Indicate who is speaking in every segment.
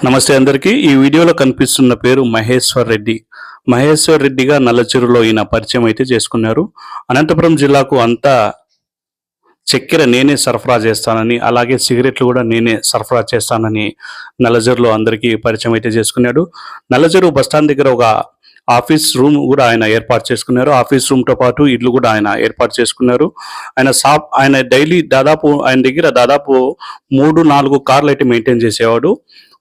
Speaker 1: నమస్తే అందరికీ. ఈ వీడియోలో కనిపిస్తున్న పేరు మహేశ్వర్ రెడ్డి. మహేశ్వర్ రెడ్డిగా నల్లచెరులో ఈయన పరిచయం అయితే చేసుకున్నారు. అనంతపురం జిల్లాకు అంతా చక్కెర నేనే సరఫరా చేస్తానని, అలాగే సిగరెట్లు కూడా నేనే సరఫరా చేస్తానని నల్లచెరులో అందరికీ పరిచయం అయితే చేసుకున్నాడు. నల్లచెరువు బస్టాండ్ దగ్గర ఒక ఆఫీస్ రూమ్ కూడా ఆయన ఏర్పాటు చేసుకున్నారు. ఆఫీస్ రూమ్తో పాటు ఇల్లు కూడా ఆయన ఏర్పాటు చేసుకున్నారు. ఆయన డైలీ ఆయన దగ్గర దాదాపు 3-4 కార్లు అయితే మెయింటైన్ చేసేవాడు.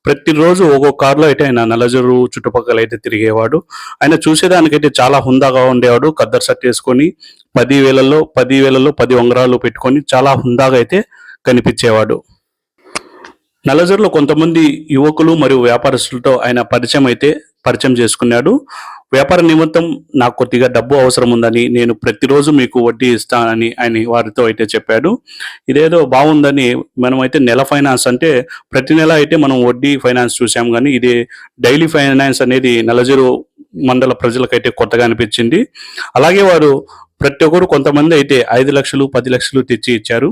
Speaker 1: ప్రతిరోజు ఒక్కొక్క కారులో అయితే ఆయన నల్లచెరువు చుట్టుపక్కల అయితే తిరిగేవాడు. ఆయన చూసేదానికైతే చాలా హుందాగా ఉండేవాడు. ఖద్దరు షర్ట్ వేసుకొని 10,000లో 10 ఉంగరాలు పెట్టుకొని చాలా హుందాగా అయితే కనిపించేవాడు. నల్లచెరులో కొంతమంది యువకులు మరియు వ్యాపారస్తులతో ఆయన పరిచయం చేసుకున్నాడు. వ్యాపార నిమిత్తం నాకు కొద్దిగా డబ్బు అవసరం ఉందని, నేను ప్రతిరోజు మీకు వడ్డీ ఇస్తానని ఆయన వారితో అయితే చెప్పాడు. ఇదేదో బాగుందని మనమైతే నెల ఫైనాన్స్ అంటే ప్రతి నెల అయితే మనం వడ్డీ ఫైనాన్స్ చూసాం, కానీ ఇది డైలీ ఫైనాన్స్ అనేది నల్లచెరువు మండల ప్రజలకైతే కొత్తగా అనిపించింది. అలాగే వారు ప్రతి ఒక్కరు కొంతమంది అయితే 5 లక్షలు 10 లక్షలు తెచ్చి ఇచ్చారు.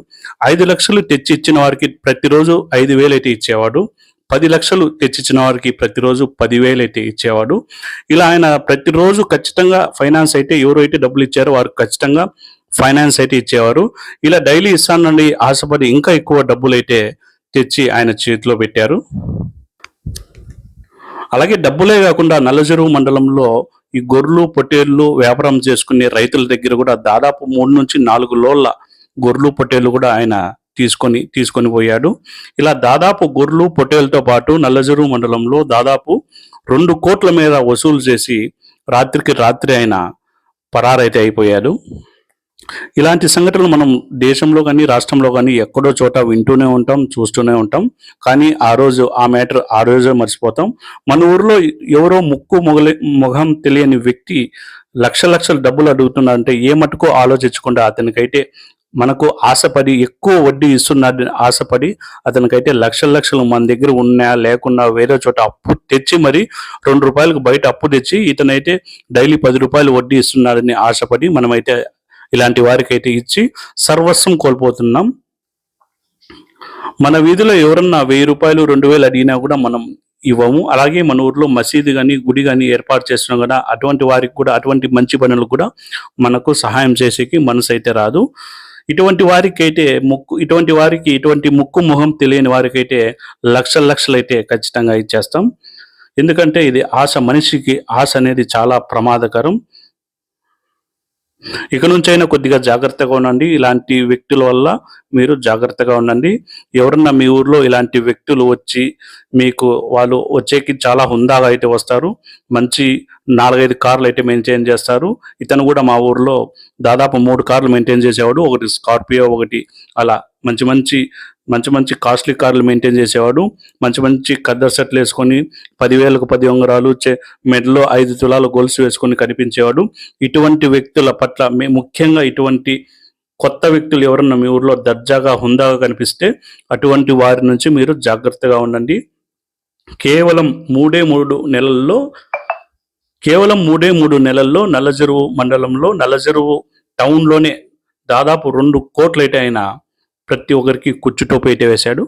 Speaker 1: 5 లక్షలు తెచ్చి ఇచ్చిన వారికి ప్రతిరోజు 5,000 అయితే ఇచ్చేవాడు. 10 లక్షలు తెచ్చిచ్చిన వారికి ప్రతిరోజు 10,000 అయితే ఇచ్చేవాడు. ఇలా ఆయన ప్రతిరోజు ఖచ్చితంగా ఫైనాన్స్ అయితే ఎవరైతే డబ్బులు ఇచ్చారో వారు ఖచ్చితంగా ఫైనాన్స్ అయితే ఇచ్చేవారు. ఇలా డైలీ ఇస్తానండి ఆశపడి ఇంకా ఎక్కువ డబ్బులు అయితే తెచ్చి ఆయన చేతిలో పెట్టారు. అలాగే డబ్బులే కాకుండా నల్లచెరువు మండలంలో ఈ గొర్రెలు పొట్టేళ్లు వ్యాపారం చేసుకునే రైతుల దగ్గర కూడా దాదాపు 3-4 లోళ్ళ గొర్రెలు పొట్టేళ్లు కూడా ఆయన తీసుకొని పోయాడు. ఇలా దాదాపు గొర్రెలు పొట్టేలతో పాటు నల్లచెరువు మండలంలో దాదాపు 2 కోట్ల మీద వసూలు చేసి రాత్రికి రాత్రి ఆయన పరారైతే అయిపోయాడు. ఇలాంటి సంఘటనలు మనం దేశంలో కానీ రాష్ట్రంలో కానీ ఎక్కడో చోట వింటూనే ఉంటాం, చూస్తూనే ఉంటాం. కానీ ఆ మ్యాటర్ ఆ రోజే మర్చిపోతాం. మన ఊరిలో ఎవరో ముఖం తెలియని వ్యక్తి లక్షల డబ్బులు అడుగుతున్నాడంటే ఏ మటుకో ఆలోచించకుండా అతనికైతే మనకు ఆశపడి ఎక్కువ వడ్డీ ఇస్తున్నాడని ఆశపడి అతనికైతే లక్షలు మన దగ్గర ఉన్నా లేకున్నా వేరే చోట అప్పు తెచ్చి మరి ₹2 బయట అప్పు తెచ్చి ఇతనైతే డైలీ ₹10 వడ్డీ ఇస్తున్నాడని ఆశపడి మనమైతే ఇలాంటి వారికైతే ఇచ్చి సర్వస్వం కోల్పోతున్నాం. మన వీధిలో ఎవరన్నా ₹1,000 2,000 అడిగినా కూడా మనం ఇవ్వము. అలాగే మన ఊర్లో మసీదు కానీ గుడి కానీ ఏర్పాటు చేస్తున్నాం కదా, అటువంటి వారికి కూడా అటువంటి మంచి పనులు కూడా మనకు సహాయం చేసేకి మనసు అయితే రాదు. ఇటువంటి వారికి ఇటువంటి ముక్కు మొహం తెలియని వారికైతే లక్షలు అయితే ఖచ్చితంగా ఇచ్చేస్తాం. ఎందుకంటే ఇది మనిషికి ఆశ అనేది చాలా ప్రమాదకరం. ఇక నుంచైనా కొద్దిగా జాగ్రత్తగా ఉండండి. ఇలాంటి వ్యక్తుల వల్ల మీరు జాగ్రత్తగా ఉండండి. ఎవరన్నా మీ ఊర్లో ఇలాంటి వ్యక్తులు వచ్చి వాళ్ళు వచ్చేకి చాలా హుందాగా అయితే వస్తారు. మంచి 4-5 కార్లు అయితే మెయింటైన్ చేస్తారు. ఇతను కూడా మా ఊర్లో దాదాపు 3 కార్లు మెయింటైన్ చేసేవాడు. ఒకటి స్కార్పియో, ఒకటి అలా మంచి కాస్ట్లీ కార్లు మెయింటైన్ చేసేవాడు. మంచి ఖద్దరు సెట్లు వేసుకొని 10,000కు 10 ఉంగరాలు మెడలో 5 తులాల గొలుసు వేసుకొని కనిపించేవాడు. ఇటువంటి వ్యక్తుల పట్ల ముఖ్యంగా ఇటువంటి కొత్త వ్యక్తులు ఎవరన్నా మీ ఊర్లో దర్జాగా హుందాగా కనిపిస్తే అటువంటి వారి నుంచి మీరు జాగ్రత్తగా ఉండండి. కేవలం 3 నెలల్లో నల్లచెరువు మండలంలో నల్లచెరువు టౌన్లోనే దాదాపు 2 కోట్లయితే ఆయన ప్రతి ఒక్కరికి కుచ్చుటోపు అయితే వేశాడు.